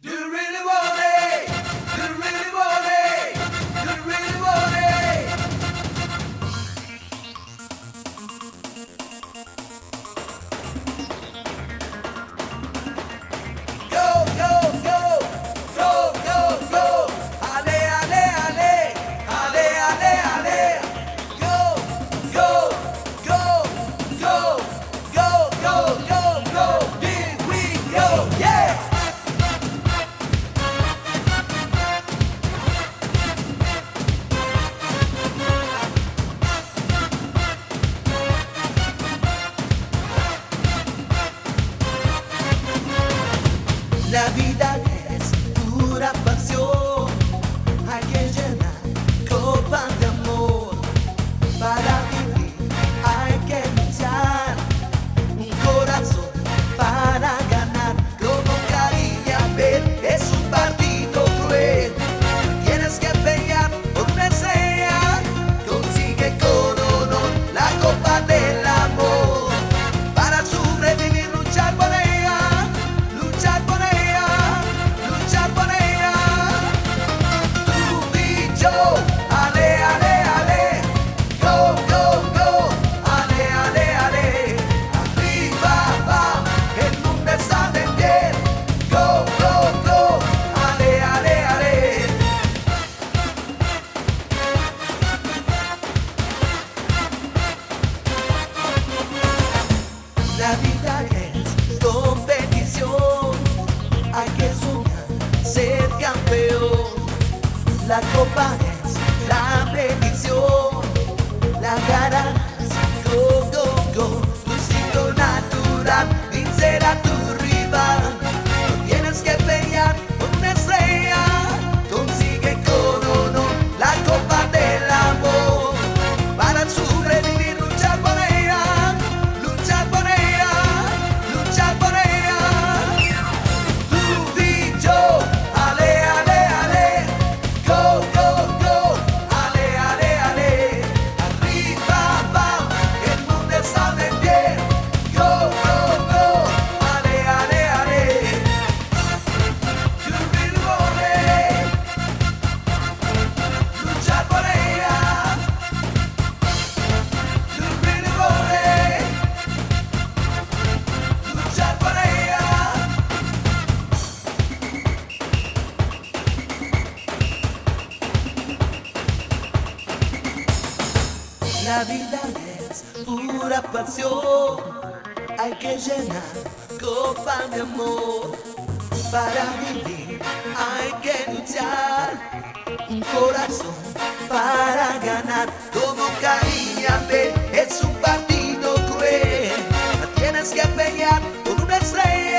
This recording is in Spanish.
Do you really want it? Do you really want it? Do you really want it? Go, go, go, go, go, go. Ale, ale, ale, ale, ale, ale. Go, go, go, go, go, go, go, go. Here we go, yeah. La vida es pura pasión, hay que llenar copas de amor. Para vivir hay que luchar, un corazón para ganar. Como Caín y Abel es un partido cruel, tienes que pelear por una estrella. Consigue con honor la copa del amor. Para sobrevivir luchar por ella, luchar por ella, luchar por ella. Tú y yo, ale, ale, ale. Go, go, go, ale, ale, ale. Arriba va, el mundo está de pie. Go, go, go, ale, ale, ale. La vida es competición, hay que soñar ser campeón. La copa es la bendición, la ganarás. Go, go, go, tu instinto natural vencerá a tu rival. No tienes que pelear por una estrella, consigue con honor la copa del amor. Para sobrevivir luchar por ella, luchar por ella, luchar por ella. Tú y yo, ale, ale, ale. Go, go, go, ale, ale, ale. Arriba va, el mundo está de pie. Go, go, go, ale, ale, ale. You really want it. Luchar por ella. You really want it. Luchar por ella. La vida es pura pasión, hay que llenar copa de amor. Para vivir hay que luchar, un corazón para ganar. Como Caín y Abel es un partido cruel, tienes que pelear por una estrella.